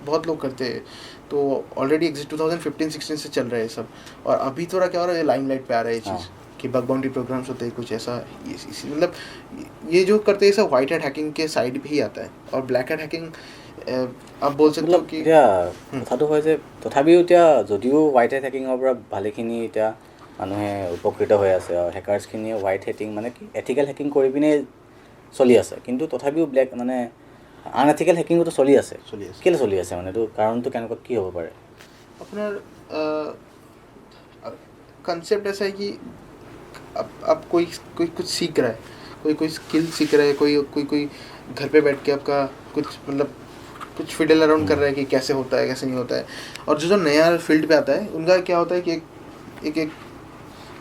बहुत लोग करते हैं. तो ऑलरेडी 2015-16 से चल रहा है ये सब. और अभी थोड़ा क्या हो रहा है, लाइमलाइट पे आ रहा है ये चीज़ कि बग बाउंड्री प्रोग्राम्स होते हैं कुछ ऐसा. मतलब ये जो करते हैं सब वाइट हैट हैकिंग के साइड भी ही आता है. और ब्लैक हैट हैकिंग आप बोल सकते हो कि এতিয়া কথাটো হয় যে তথাপিও এতিয়া যদিও হোৱাইট হেট হেকিঙৰ পৰা ভালেখিনি এতিয়া মানুহে উপকৃত হৈ আছে, আৰু হেকাৰ্ছখিনিয়ে হোৱাইট হেটিং মানে কি এথিকেল হেকিং কৰি পিনে চলি আছে, কিন্তু তথাপিও ব্লেক মানে আনএথিকেল হেকিঙতো চলি আছে. কেলৈ চলি আছে মানে এইটো কাৰণটো কেনেকুৱা কি হ'ব পাৰে? अपना कंसेप्ट ऐसा है कि आप कोई कुछ सीख रहा है, कोई स्किल सीख रहा है, कोई घर पे बैठ के आपका कुछ मतलब कुछ फिडल अराउंड कर रहा है कि कैसे होता है कैसे नहीं होता है. और जो नया फील्ड पे आता है उनका क्या होता है कि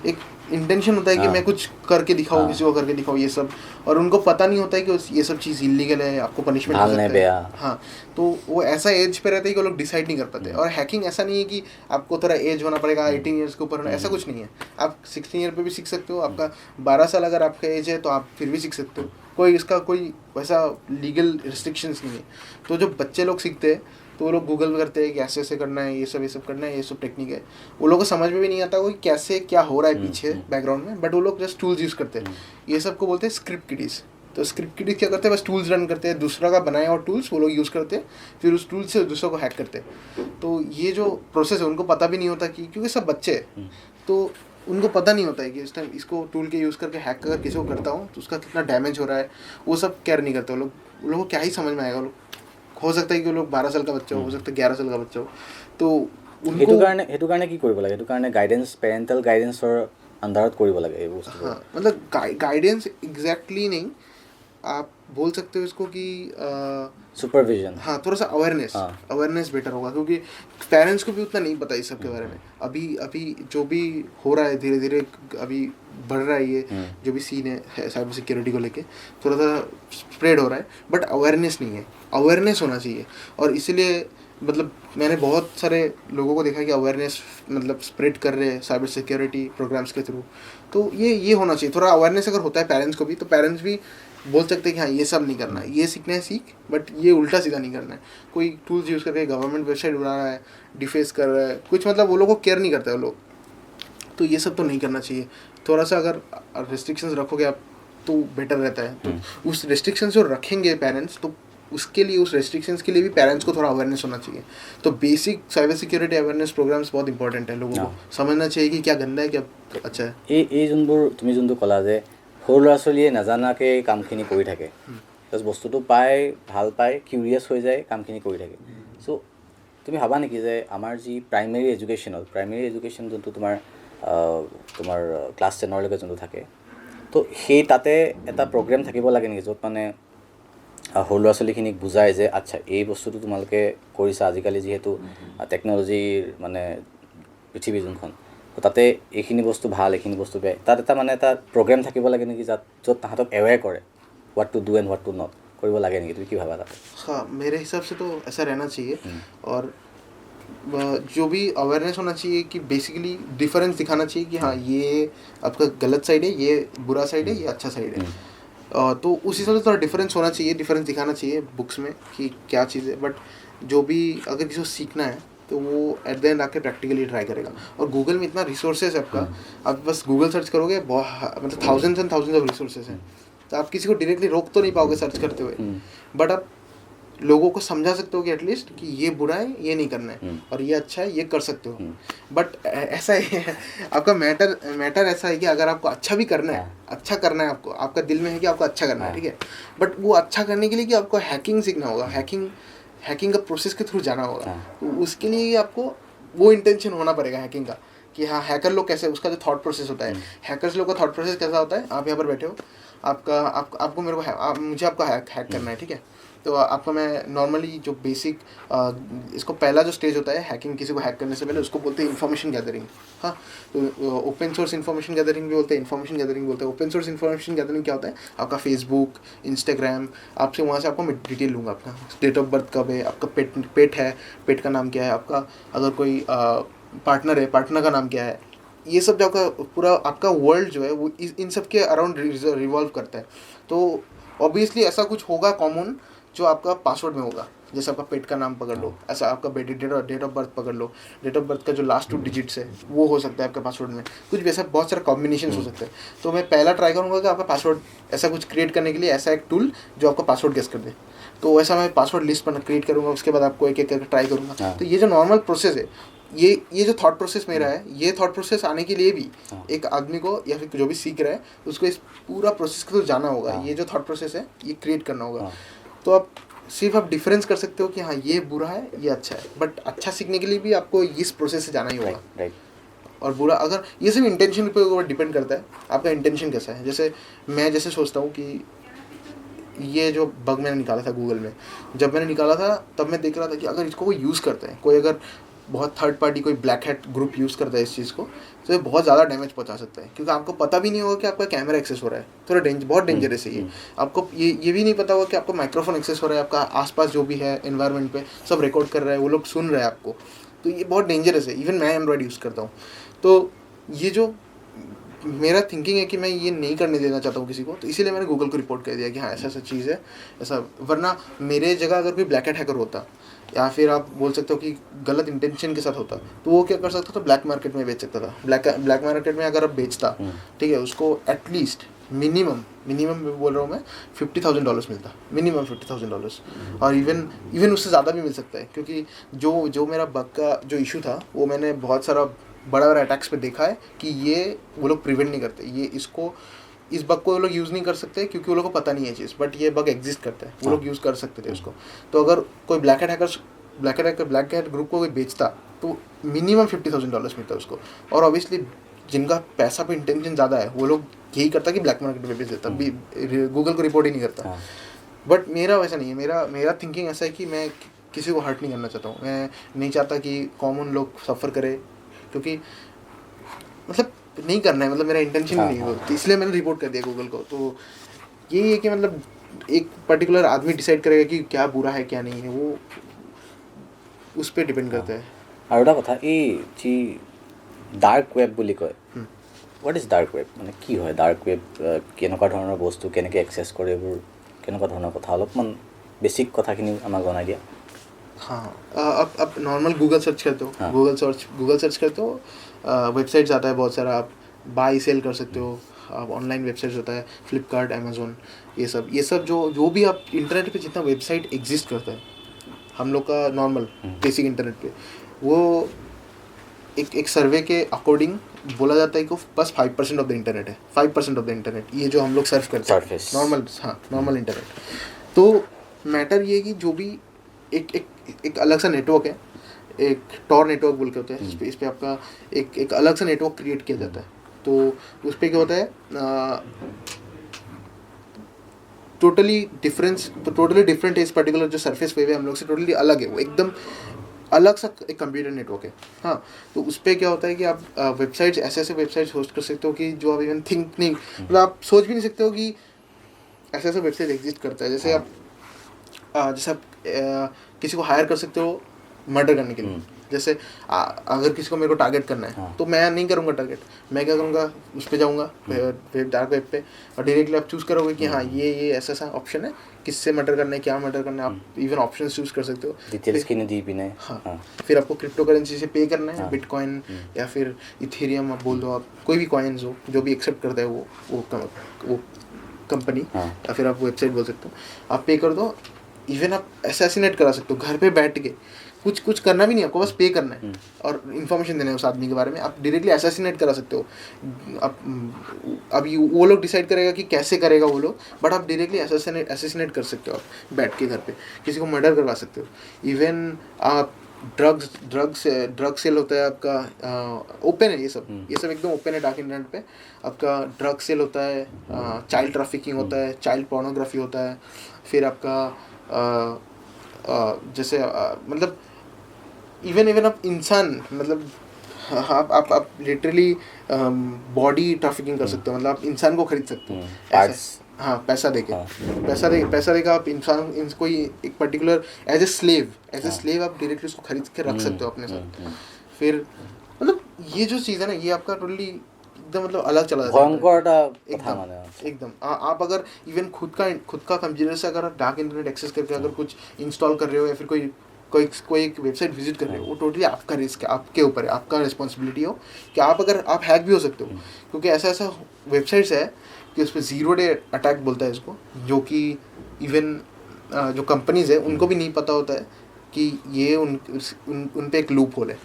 एक इंटेंशन होता है कि मैं कुछ करके दिखाऊँ, किसी को करके दिखाऊँ ये सब. और उनको पता नहीं होता है कि ये सब चीज़ इलीगल है, आपको पनिशमेंट हो सकता है. हाँ, तो वो ऐसा एज पे रहता है कि वो लोग डिसाइड नहीं कर पाते. और हैकिंग ऐसा नहीं है कि आपको थोड़ा एज होना पड़ेगा 18 ईयर्स के ऊपर होना, ऐसा कुछ नहीं है. आप 16 ईयर पे भी सीख सकते हो, आपका 12 साल अगर आपका एज है तो आप फिर भी सीख सकते हो. कोई वैसा लीगल रिस्ट्रिक्शंस नहीं है. तो जो बच्चे लोग सीखते हैं तो वो लोग गूगल करते हैं कि ऐसे ऐसे करना है, ये सब करना है, ये सब टेक्निक है। वो लोगों को समझ में भी नहीं आता वो कैसे क्या हो रहा है पीछे बैकग्राउंड में, बट वो लोग जस्ट टूल्स यूज़ करते हैं। ये सब को बोलते हैं स्क्रिप्ट किडीज। तो स्क्रिप्ट किडीज क्या करते हैं, बस टूल्स रन करते हैं, दूसरा का बनाया और टूल्स वो लोग यूज़ करते हैं, फिर उस टूल से दूसरों को हैक करते हैं। तो ये जो प्रोसेस है उनको पता भी नहीं होता कि, क्योंकि सब बच्चे हैं तो उनको पता नहीं होता है कि इस टाइम इसको टूल के यूज़ करके हैक अगर किसी को करता हूँ तो उसका कितना डैमेज हो रहा है, वो सब केयर नहीं करते। वो लोगों को क्या ही समझ में आएगा। वो लोग, हो सकता है कि वो लोग 12 साल का बच्चा हो सकता है 11 साल का बच्चा हो, तो সেইটো কাৰণে কি কৰিব লাগে? সেইটো কাৰণে গাইডেন্স, পেৰেণ্টেল গাইডেন্সৰ আণ্ডাৰত কৰিব লাগে এই বস্তু। हाँ, मतलब गाइडेंस एग्जैक्टली नहीं, आप बोल सकते हो इसको कि सुपरविजन। हाँ, थोड़ा सा अवेयरनेस बेटर होगा, क्योंकि पेरेंट्स को भी उतना नहीं पता इस सब के बारे में। अभी जो भी हो रहा है धीरे धीरे अभी बढ़ रहा है, ये जो भी सीन है साइबर सिक्योरिटी को लेके थोड़ा सा स्प्रेड हो रहा है, बट अवेयरनेस नहीं है। अवेयरनेस होना चाहिए, और इसीलिए मतलब मैंने बहुत सारे लोगों को देखा कि अवेयरनेस मतलब स्प्रेड कर रहे हैं साइबर सिक्योरिटी प्रोग्राम्स के थ्रू। तो ये होना चाहिए थोड़ा अवेयरनेस। अगर होता है पेरेंट्स को भी, तो पेरेंट्स भी बोल सकते हैं कि हाँ ये सब नहीं करना है, ये सीखना है सीख, बट ये उल्टा सीधा नहीं करना है। कोई टूल्स यूज़ करके गवर्नमेंट वेबसाइट बना रहा है, डिफेस कर रहा है कुछ, मतलब वो लोगों को केयर नहीं करता है वो लोग। तो ये सब तो नहीं करना चाहिए। थोड़ा सा अगर रिस्ट्रिक्शंस रखोगे आप तो बेटर रहता है। तो उस रिस्ट्रिक्शंस जो रखेंगे पेरेंट्स, तो उसके लिए, उस रेस्ट्रिक्शंस के लिए भी पेरेंट्स को थोड़ा अवेयरनेस होना चाहिए। तो basic cyber security awareness programmes बहुत इंपॉर्टेंट है। लोगों को समझना चाहिए कि क्या गंदा है क्या अच्छा है। এই যোনবোৰ তুমি যোনটো ক'লা যে সৰু ল'ৰা ছোৱালীয়ে নাজানাকৈ কামখিনি কৰি থাকে, জাষ্ট বস্তুটো পায়, ভাল পায়, কিউৰিয়াছ হৈ যায়, কামখিনি কৰি থাকে। চ' তুমি ভাবা নেকি যে আমাৰ যি প্ৰাইমেৰী এডুকেশ্যন যোনটো তোমাৰ ক্লাছ 10লৈকে যোনটো থাকে, তো সেই তাতে এটা প্ৰগ্ৰেম থাকিব লাগে নেকি য'ত মানে সৰু ল'ৰা ছোৱালীখিনিক বুজায় যে আচ্ছা এই বস্তুটো তোমালোকে কৰিছা, আজিকালি যিহেতু টেকন'লজিৰ মানে পৃথিৱী যোনখন, তো তাতে এইখিনি বস্তু ভাল, এইখিনি বস্তু বেয়া, তাত এটা মানে এটা প্ৰগ্ৰেম থাকিব লাগে নেকি য'ত তাহাঁতক এৱেৰ কৰে what to do and what to not কৰিব লাগে নেকি? তুমি কি ভাবা তাতে? हाँ, मेरे हिसाब से तो ऐसा रहना चाहिए। और जो भी अवेयरनेस होना चाहिए कि बेसिकली डिफरेंस दिखाना चाहिए कि हाँ ये आपका गलत साइड है, ये बुरा साइड है, ये अच्छा साइड है। तो उस हिसाब से थोड़ा डिफरेंस होना चाहिए, डिफरेंस दिखाना चाहिए बुक्स में कि क्या चीज़ है। बट जो भी अगर किसी को सीखना है तो वो एट द एंड आके प्रैक्टिकली ट्राई करेगा। और गूगल में इतना रिसोर्सेज है आपका, आप बस गूगल सर्च करोगे बहुत, मतलब thousands and thousands of resources हैं। तो आप किसी को डायरेक्टली रोक तो नहीं पाओगे सर्च करते हुए, बट आप लोगों को समझा सकते हो कि एटलीस्ट कि ये बुरा है, ये नहीं करना है, और ये अच्छा है, ये कर सकते हो। बट ऐसा है आपका मैटर ऐसा है कि अगर आपको अच्छा भी करना है, अच्छा करना है, आपको आपका दिल में है कि आपको अच्छा करना है, ठीक है, बट वो अच्छा करने के लिए कि आपको हैकिंग सीखना होगा, हैकिंग का प्रोसेस के थ्रू जाना होगा। तो उसके लिए आपको वो इंटेंशन होना पड़ेगा हैकिंग का, कि हाँ हैकर लोग कैसे, उसका जो थॉट प्रोसेस होता है, हैकर्स लोग का थॉट प्रोसेस कैसा होता है। आप यहाँ पर बैठे हो, आपको मेरे को मुझे आपका हैक करना है, ठीक है। तो आपको मैं नॉर्मली जो बेसिक इसको पहला जो स्टेज होता है हैकिंग, किसी को हैक करने से पहले उसको बोलते हैं इन्फॉर्मेशन गैदरिंग। हाँ, तो ओपन सोर्स इन्फॉर्मेशन गैदरिंग भी बोलते हैं, इन्फॉर्मेशन गैदरिंग बोलते हैं। ओपन सोर्स इन्फॉर्मेशन गैदरिंग क्या होता है, आपका फेसबुक, इंस्टाग्राम, आपसे वहाँ से आपको मैं डिटेल लूँगा, आपका डेट ऑफ बर्थ कब है, आपका पेट है, पेट का नाम क्या है, आपका अगर कोई पार्टनर है, पार्टनर का नाम क्या है, ये सब जो आपका पूरा आपका वर्ल्ड जो है वो इन सब के अराउंड रिवॉल्व करता है। तो ऑब्वियसली ऐसा कुछ होगा कॉमन जो आपका पासवर्ड में होगा, जैसे आपका पेट का नाम पकड़ लो, ऐसा आपका डेट ऑफ बर्थ पकड़ लो, डेट ऑफ बर्थ का जो लास्ट 2 डिजिट्स है वो हो सकता है आपका पासवर्ड में, कुछ वैसा बहुत सारे कॉम्बिनेशन हो सकते हैं। तो मैं पहला ट्राई करूँगा कि आपका पासवर्ड ऐसा कुछ क्रिएट करने के लिए ऐसा एक टूल जो आपका पासवर्ड गेस कर दे। तो वैसा मैं पासवर्ड लिस्ट पर क्रिएट करूँगा, उसके बाद आपको एक एक करके ट्राई करूँगा। तो ये जो नॉर्मल प्रोसेस है, ये जो थॉट प्रोसेस मेरा है, ये थॉट प्रोसेस आने के लिए भी एक आदमी को या फिर जो भी सीख रहा है उसको इस पूरा प्रोसेस को तो जाना होगा। ये जो थॉट प्रोसेस है ये क्रिएट करना होगा। तो आप डिफरेंस कर सकते हो कि हाँ ये बुरा है, ये अच्छा है, बट अच्छा सीखने के लिए भी आपको इस प्रोसेस से जाना ही होगा। और बुरा, अगर ये सिर्फ इंटेंशन पे ऊपर डिपेंड करता है, आपका इंटेंशन कैसा है। जैसे मैं सोचता हूँ कि ये जो बग मैंने निकाला था गूगल में, जब मैंने निकाला था तब मैं देख रहा था कि अगर इसको कोई यूज़ करता है, कोई अगर बहुत थर्ड पार्टी कोई ब्लैक हैट ग्रुप यूज़ करता है इस चीज़ को, तो ये बहुत ज़्यादा डैमेज पहुंचा सकता है, क्योंकि आपको पता भी नहीं होगा कि आपका कैमरा एक्सेस हो रहा है। थोड़ा बहुत डेंजरस है ये। आपको ये भी नहीं पता होगा कि आपको माइक्रोफोन एक्सेस हो रहा है, आपका आसपास जो भी है एनवायरनमेंट पे सब रिकॉर्ड कर रहा है, वो लोग सुन रहे हैं आपको। तो ये बहुत डेंजरस है। इवन मैं एंड्रॉयड यूज़ करता हूँ, तो ये जो मेरा थिंकिंग है कि मैं ये नहीं करने देना चाहता हूँ किसी को, तो इसीलिए मैंने गूगल को रिपोर्ट कर दिया कि हाँ ऐसा चीज़ है ऐसा। वरना मेरे जगह अगर कोई ब्लैक हैट हैकर होता या फिर आप बोल सकते हो कि गलत इंटेंशन के साथ होता, तो वो क्या कर सकता था, ब्लैक मार्केट में बेच सकता था। ब्लैक मार्केट में अगर आप बेचता, ठीक है, उसको एटलीस्ट मिनिमम मैं बोल रहा हूँ मैं, $50,000 मिलता, मिनिमम $50,000, और इवन उससे ज़्यादा भी मिल सकता है, क्योंकि जो मेरा बग का जो इशू था वो मैंने बहुत सारा बड़ा अटैक्स पे देखा है कि ये वो लोग प्रिवेंट नहीं करते, इस बग को वो लोग यूज़ नहीं कर सकते क्योंकि वो लोग को पता नहीं है चीज़, बट ये बग एग्जिस्ट करता है, वो लोग यूज़ कर सकते थे उसको। तो अगर कोई ब्लैक हैट ग्रुप को कोई बेचता तो मिनिमम $50,000 मिलता उसको। और ऑब्वियसली जिनका पैसा पे इंटेंशन ज़्यादा है वो लोग यही करता कि ब्लैक मार्केट में बेच देता, गूगल को रिपोर्ट ही नहीं करता। बट मेरा वैसा नहीं है, मेरा थिंकिंग ऐसा है कि मैं किसी को हर्ट नहीं करना चाहता हूँ। मैं नहीं चाहता कि कॉमन लोग सफ़र करे, क्योंकि मतलब नहीं करना है, मतलब मेरा इंटेंशन नहीं है वो, तो इसलिए मैंने रिपोर्ट कर दिया गूगल को। तो यही है कि मतलब एक पर्टिकुलर आदमी डिसाइड करेगा कि क्या बुरा है क्या नहीं है, वो उस पर डिपेंड करता है। আৰু এটা কথা, এই যি ডাৰ্ক ৱেব বুলি কয়, হোৱাট ইজ ডাৰ্ক ৱেব, মানে কি হয় ডাৰ্ক ৱেব, কেনেকুৱা ধৰণৰ বস্তু কেনেকৈ এক্সেছ কৰে, এইবোৰ কেনেকুৱা ধৰণৰ কথা, অলপমান বেছিক কথাখিনি আমাক জনাই দিয়া। हाँ, आप नॉर्मल गूगल सर्च करते हो, गूगल सर्च करते हो, वेबसाइट्स आता है बहुत सारा, आप बाई सेल कर सकते हो, आप ऑनलाइन वेबसाइट्स होता है, फ्लिपकार्ट, अमेज़ोन, ये सब जो भी आप इंटरनेट पे जितना वेबसाइट एग्जिस्ट करता है हम लोग का नॉर्मल बेसिक इंटरनेट पे, वो एक सर्वे के अकॉर्डिंग बोला जाता है कि बस 5% ऑफ द इंटरनेट है, 5% ऑफ द इंटरनेट, ये जो हम लोग सर्फ करते हैं नॉर्मल, हाँ नॉर्मल इंटरनेट। तो मैटर ये है कि जो भी एक अलग सा नेटवर्क है, एक टॉर नेटवर्क बोल के होता है, इस पे आपका एक अलग सा नेटवर्क क्रिएट किया जाता है। तो उस पर क्या होता है, टोटली डिफरेंट है, इस पर्टिकुलर जो सरफेस वेव है हम लोग से टोटली अलग है, वो एकदम अलग सा एक कंप्यूटर नेटवर्क है। हाँ, तो उस पर क्या होता है कि आप वेबसाइट्स ऐसे वेबसाइट्स होस्ट कर सकते हो कि जो आप इवन थिंक नहीं, मतलब आप सोच भी नहीं सकते हो कि ऐसे वेबसाइट एग्जिस्ट करता है। जैसे आप किसी को हायर कर सकते हो मर्डर करने के लिए। जैसे अगर किसी को मेरे को टारगेट करना है, तो मैं नहीं करूँगा टारगेट, मैं क्या करूँगा, उस पर जाऊँगा डार्क वेब पे, और डायरेक्टली आप चूज़ करोगे कि हाँ ये ऐसा ऑप्शन है, किससे मर्डर करना है, क्या मर्डर करना है, आप इवन ऑप्शन चूज़ कर सकते हो, डिटेल्स की दी भी नहीं। हाँ, फिर आपको क्रिप्टो करेंसी से पे करना है, बिटकॉइन या फिर इथेरियम, आप बोल दो, आप कोई भी कॉइन्स हो जो भी एक्सेप्ट करता है वो कंपनी, या फिर आप वेबसाइट बोल सकते हो, आप पे कर दो। इवन आप असैसिनेट करा सकते हो घर पे बैठ के, कुछ करना भी नहीं, आपको बस पे करना है और इन्फॉर्मेशन देना है उस आदमी के बारे में, आप डायरेक्टली असैसिनेट करा सकते हो। अब वो लोग डिसाइड करेगा कि कैसे करेगा वो लोग, बट आप डायरेक्टली असैसिनेट कर सकते हो, आप बैठ के घर पे किसी को मर्डर करवा सकते हो। इवन आप ड्रग सेल होता है आपका, ओपन है ये सब एकदम ओपन है डार्क इंटरनेट पे। आपका ड्रग सेल होता है, चाइल्ड ट्रैफिकिंग होता है, चाइल्ड पोर्नोग्राफी होता है, फिर आपका जैसे मतलब इवन आप इंसान, मतलब आप लिटरली बॉडी ट्रैफिकिंग कर सकते हो, मतलब आप इंसान को खरीद सकते हो हाँ, पैसा देके आप इंसान कोई एक पर्टिकुलर एज ए स्लेव आप डायरेक्टली उसको खरीद के रख सकते हो अपने साथ। फिर मतलब ये जो चीज़ है ना, ये आपका टोटली एकदम मतलब अलग चला जाता है एकदम। आप अगर इवन खुद का कंप्यूटर से अगर आप डार्क इंटरनेट एक्सेस करके अगर कुछ इंस्टॉल कर रहे हो या फिर कोई एक वेबसाइट विजिट कर रहे हो, वो टोटली आपका रिस्क है, आपके ऊपर है, आपका रिस्पॉन्सिबिलिटी हो कि आप हैक भी हो सकते हो, क्योंकि ऐसा वेबसाइट्स है कि उस पर 0 डे अटैक बोलता है इसको, जो कि इवन जो कंपनीज़ है उनको भी नहीं पता होता है कि ये उन पे एक लूप होल है।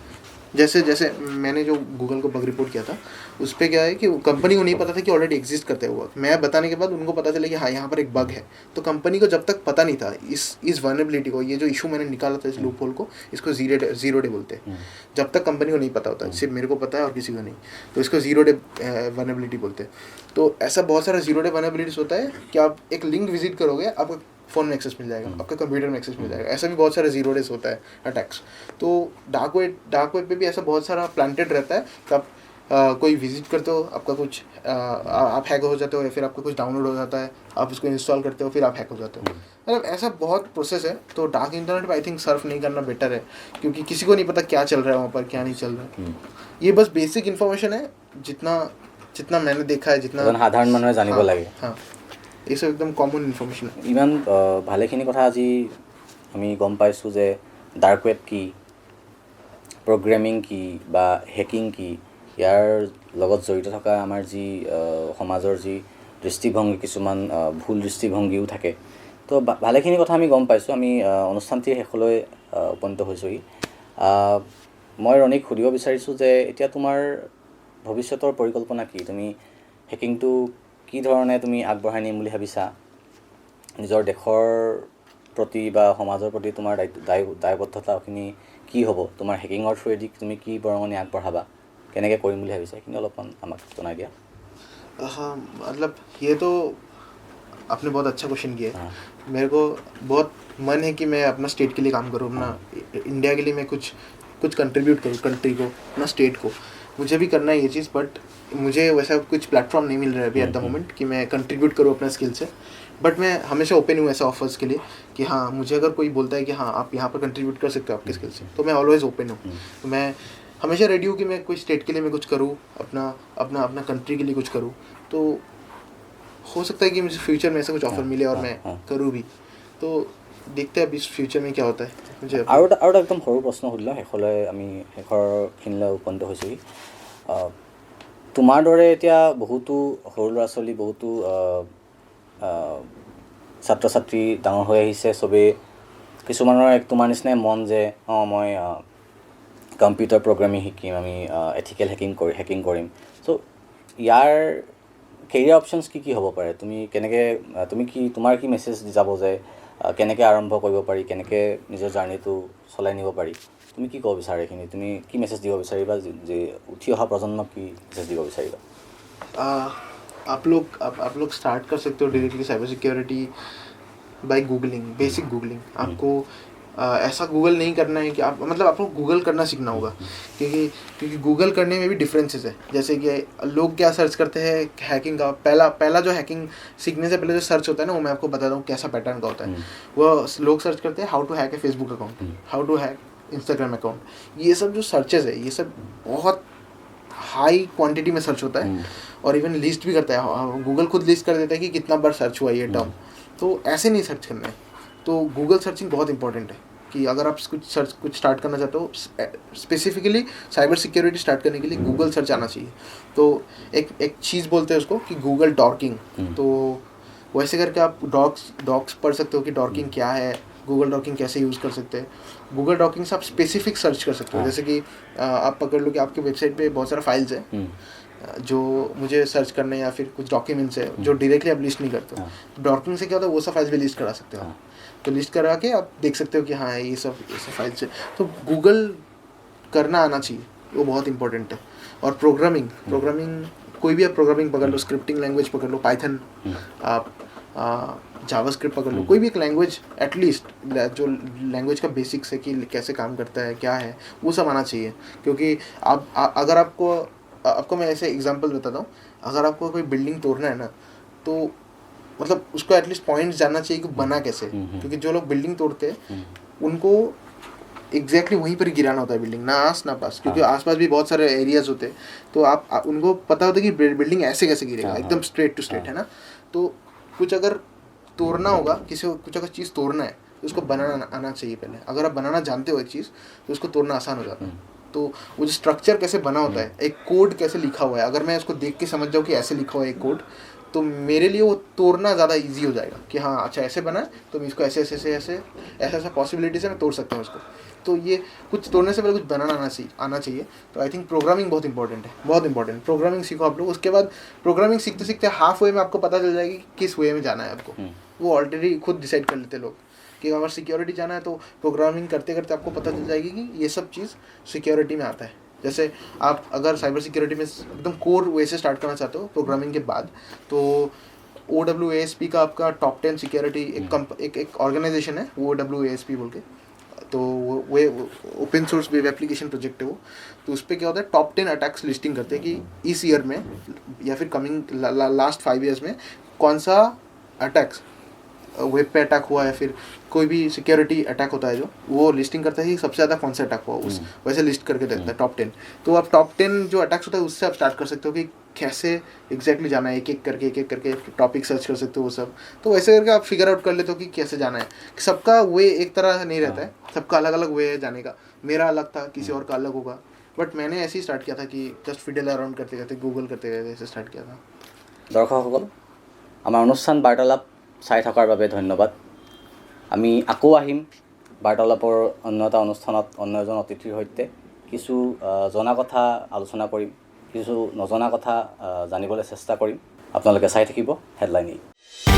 जैसे मैंने जो गूगल को बग रिपोर्ट किया था, उस पर क्या है कि कंपनी को नहीं पता था कि ऑलरेडी एग्जिस्ट करते हुआ, मैं बताने के बाद उनको पता चला कि हाँ यहाँ पर एक बग है। तो कंपनी को जब तक पता नहीं था इस वल्नरेबिलिटी को, ये जो इशू मैंने निकाला था इस लूप होल को, इसको 0 डे बोलते हैं। जब तक कंपनी को नहीं पता होता, सिर्फ मेरे को पता है और किसी को नहीं, तो इसको 0 डे वल्नरेबिलिटी बोलते हैं। तो ऐसा बहुत सारा 0 डे वल्नरेबिलिटीज होता है कि आप एक लिंक विजिट करोगे, आपको फ़ोन में एक्सेस मिल जाएगा, आपके कंप्यूटर में एक्सेस मिल जाएगा। ऐसा भी बहुत सारे 0 डेज होता है अटैक्स। तो डार्क वेब पे भी ऐसा बहुत सारा प्लांटेड रहता है कि आप कोई विजिट करते हो, आपका कुछ आप हैक हो जाते हो, या फिर आपका कुछ डाउनलोड हो जाता है, आप उसको इंस्टॉल करते हो, फिर आप हैक हो जाते हो। मतलब ऐसा बहुत प्रोसेस है। तो डार्क इंटरनेट पे आई थिंक सर्फ नहीं करना बेटर है, क्योंकि किसी को नहीं पता क्या चल रहा है वहाँ पर, क्या नहीं चल रहा है। ये बस बेसिक इन्फॉर्मेशन है, जितना मैंने देखा है, जितना साधारण मानुहे जानिब लागे। हाँ, এইসব একদম কমন ইনফরমেশ্যন। ইমান ভালেখিনি কথা আজি আমি গম পাইছোঁ যে ডাৰ্ক ৱেব কি, প্ৰগ্ৰেমিং কি বা হেকিং কি, ইয়াৰ লগত জড়িত থকা আমাৰ যি সমাজৰ যি দৃষ্টিভংগী, কিছুমান ভুল দৃষ্টিভংগীও থাকে। তো ভালেখিনি কথা আমি গম পাইছোঁ। আমি অনুষ্ঠানটিৰ শেষলৈ উপনীত হৈছোঁহি। মই ৰণীক সুধিব বিচাৰিছোঁ যে এতিয়া তোমাৰ ভৱিষ্যতৰ পৰিকল্পনা কি? তুমি হেকিংটো কি ধৰণে তুমি আগবঢ়াই নিম বুলি ভাবিছা? নিজৰ দেশৰ প্ৰতি বা সমাজৰ প্ৰতি তোমাৰ দায়বদ্ধতাখিনি কি হ'ব? তোমাৰ হেকিঙৰ থ্ৰুৱেদি তুমি কি বৰঙণি আগবঢ়াবা, কেনেকৈ কৰিম বুলি ভাবিছা, সেইখিনি অলপমান আমাক জনাই দিয়া। हाँ, मतलब ये तो आपने बहुत अच्छा क्वेश्चन किया है। मेरे को बहुत मन है कि मैं अपना स्टेट के लिए काम करूँ, अपना इंडिया के लिए मैं कुछ कंट्रीब्यूट करूँ, कंट्री को, अपना स्टेट को। मुझे भी करना है ये चीज़, बट मुझे वैसा कुछ प्लेटफॉर्म नहीं मिल रहा है अभी एट द मोमेंट कि मैं कंट्रीब्यूट करूँ अपना स्किल से। बट मैं हमेशा ओपन हूँ ऐसा ऑफर्स के लिए कि हाँ, मुझे अगर कोई बोलता है कि हाँ आप यहाँ पर कंट्रीब्यूट कर सकते हो आपके स्किल से, तो मैं ऑलवेज ओपन हूँ। तो मैं हमेशा रेडी हूँ कि मैं कोई स्टेट के लिए मैं कुछ करूँ, अपना कंट्री के लिए कुछ करूँ। तो हो सकता है कि मुझे फ्यूचर में ऐसा कुछ ऑफर मिले और मैं करूँ भी। तो देखते हैं अभी फ्यूचर में क्या होता है। मुझे আৰু এটা একদম সৰু প্ৰশ্ন সুধিলোঁ, শেষলৈ আমি শেষৰখিনিলৈ উপনীত হৈছোঁহি। তোমাৰ দৰে এতিয়া বহুতো সৰু ল'ৰা ছোৱালী, বহুতো ছাত্ৰ ছাত্ৰী ডাঙৰ হৈ আহিছে। চবেই কিছুমানৰ তোমাৰ নিচিনাই মন যে মই কম্পিউটাৰ প্ৰগ্ৰামিং শিকিম, আমি এথিকেল হেকিং কৰিম। চ' ইয়াৰ কেৰিয়াৰ অপশ্যনছ কি হ'ব পাৰে? তোমাৰ কি মেছেজ যাব যে কেনেকৈ আৰম্ভ কৰিব পাৰি, কেনেকৈ নিজৰ জাৰ্ণিটো চলাই নিব পাৰি? তুমি কি ক'ব বিচাৰা এইখিনি? তুমি কি মেছেজ দিব বিচাৰিবা, যে উঠি অহা প্ৰজন্মক কি মেছেজ দিব বিচাৰিবা? आप लोग स्टार्ट कर सकते हो directly cyber security bye googling, basic googling. आपको ऐसा गूगल नहीं करना है कि आप, मतलब आपको गूगल करना सीखना होगा, क्योंकि गूगल करने में भी डिफरेंसेस है। जैसे कि लोग क्या सर्च करते हैं हैकिंग का, पहला जो हैकिंग सीखने से पहले जो सर्च होता है ना, वो मैं आपको बताता हूँ कैसा पैटर्न का होता है। वो लोग सर्च करते हैं how to hack a Facebook account, how to hack Instagram account. ये सब जो सर्चेस है, ये सब बहुत हाई क्वांटिटी में सर्च होता है, और इवन लिस्ट भी करता है। गूगल खुद लिस्ट कर देता है कि कितना बार सर्च हुआ ये टर्म। तो ऐसे नहीं सर्च करना है। तो गूगल सर्चिंग बहुत इंपॉर्टेंट है कि अगर आप कुछ स्टार्ट करना चाहते हो, स्पेसिफिकली साइबर सिक्योरिटी स्टार्ट करने के लिए गूगल सर्च आना चाहिए। तो एक चीज़ बोलते हैं उसको कि गूगल डॉकिंग। तो वैसे करके आप डॉक्स पढ़ सकते हो कि डॉकिंग क्या है, गूगल डॉकिंग कैसे यूज़ कर सकते हैं। गूगल डॉकिंग से आप स्पेसिफिक सर्च कर सकते हो। जैसे कि आप पकड़ लो कि आपके वेबसाइट पे बहुत सारा फाइल्स है जो मुझे सर्च करना है, या फिर कुछ डॉक्यूमेंट्स है जो डायरेक्टली आप लिस्ट नहीं करते हो। डॉकिंग से क्या होता है, वो सब फाइल्स भी लिस्ट करा सकते हो। तो लिस्ट करा के आप देख सकते हो कि हाँ ये सब फाइल्स है। तो गूगल करना आना चाहिए, वो बहुत इंपॉर्टेंट है। और प्रोग्रामिंग कोई भी आप प्रोग्रामिंग पकड़ लो, स्क्रिप्टिंग लैंग्वेज पकड़ लो, पाइथन, आप जावास्क्रिप्ट पकड़ लो, कोई भी एक लैंग्वेज, एटलीस्ट जो लैंग्वेज का बेसिक्स है कि कैसे काम करता है, क्या है, वो सब आना चाहिए। क्योंकि अगर आपको मैं ऐसे एग्जांपल बताता हूँ, अगर आपको कोई बिल्डिंग तोड़ना है ना, तो मतलब उसको एटलीस्ट पॉइंट्स जानना चाहिए कि बना कैसे। क्योंकि जो लोग बिल्डिंग तोड़ते हैं उनको एग्जैक्टली वहीं पर गिराना होता है बिल्डिंग, ना आस ना पास, क्योंकि आसपास भी बहुत सारे एरियाज होते हैं। तो आप उनको पता होता है कि बिल्डिंग ऐसे कैसे गिरेगा, एकदम स्ट्रेट टू स्ट्रेट, है ना। तो कुछ अगर तोड़ना होगा, किसी को कुछ अगर चीज़ तोड़ना है तो उसको बनाना आना चाहिए पहले। अगर आप बनाना जानते हो एक चीज़, तो उसको तोड़ना आसान हो जाता है। तो वो जो स्ट्रक्चर कैसे बना होता है, एक कोड कैसे लिखा हुआ है, अगर मैं उसको देख के समझ जाऊँ कि ऐसे लिखा हुआ है एक कोड, तो मेरे लिए वो तोड़ना ज़्यादा इजी हो जाएगा कि हाँ अच्छा ऐसे बना है, तो मैं इसको ऐसे पॉसिबिलिटी से मैं तोड़ सकता हूँ इसको। तो ये कुछ तोड़ने से पहले कुछ बनाना आना चाहिए। तो आई थिंक प्रोग्रामिंग बहुत इंपॉर्टेंट है, बहुत इंपॉर्टेंट। प्रोग्रामिंग सीखो आप लोग, उसके बाद प्रोग्रामिंग सीखते सीखते हाफ वे में आपको पता चल जाएगी कि किस वे में जाना है आपको। वो ऑलरेडी खुद डिसाइड कर लेते लोग कि अगर सिक्योरिटी जाना है तो प्रोग्रामिंग करते करते आपको पता चल जाएगी कि ये सब चीज़ सिक्योरिटी में आता है। जैसे आप अगर साइबर सिक्योरिटी में एकदम कोर वे से स्टार्ट करना चाहते हो प्रोग्रामिंग के बाद, तो OWASP का आपका टॉप 10 सिक्योरिटी एक ऑर्गेनाइजेशन है, वो OWASP बोल के। तो वो open source web application project है वो। तो उस पर क्या होता है, टॉप 10 अटैक्स लिस्टिंग करते हैं कि इस ईयर में या फिर कमिंग लास्ट 5 ईयर्स में कौन सा अटैक्स वेब पे अटैक हुआ है, फिर कोई भी सिक्योरिटी अटैक होता है जो वो लिस्टिंग करता है कि सबसे ज़्यादा कौन सा अटैक हुआ, उस वैसे लिस्ट करके देता है टॉप 10। तो आप टॉप 10 जो अटैक्स होता है उससे आप स्टार्ट कर सकते हो कि कैसे एग्जैक्टली जाना है, एक एक करके टॉपिक सर्च कर सकते हो वो सब। तो वैसे करके आप फिगर आउट कर लेते हो कि कैसे जाना है। सबका वे एक तरह नहीं रहता है, सबका अलग अलग वे है जाने का। मेरा अलग था, किसी और का अलग होगा, बट मैंने ऐसे ही स्टार्ट किया था कि जस्ट फिडल अराउंड करते करते गूगल करते करते ऐसे स्टार्ट किया था। দৰ্শকসকল, আমাৰ অনুষ্ঠান বাৰ্তালাপ চাই থকাৰ বাবে ধন্যবাদ। আমি আকৌ আহিম বাৰ্তালাপৰ অন্য এটা অনুষ্ঠানত অন্য এজন অতিথিৰ সৈতে কিছু জনা কথা আলোচনা কৰিম, কিছু নজনা কথা জানিবলৈ চেষ্টা কৰিম। আপোনালোকে চাই থাকিব হেডলাইন 8।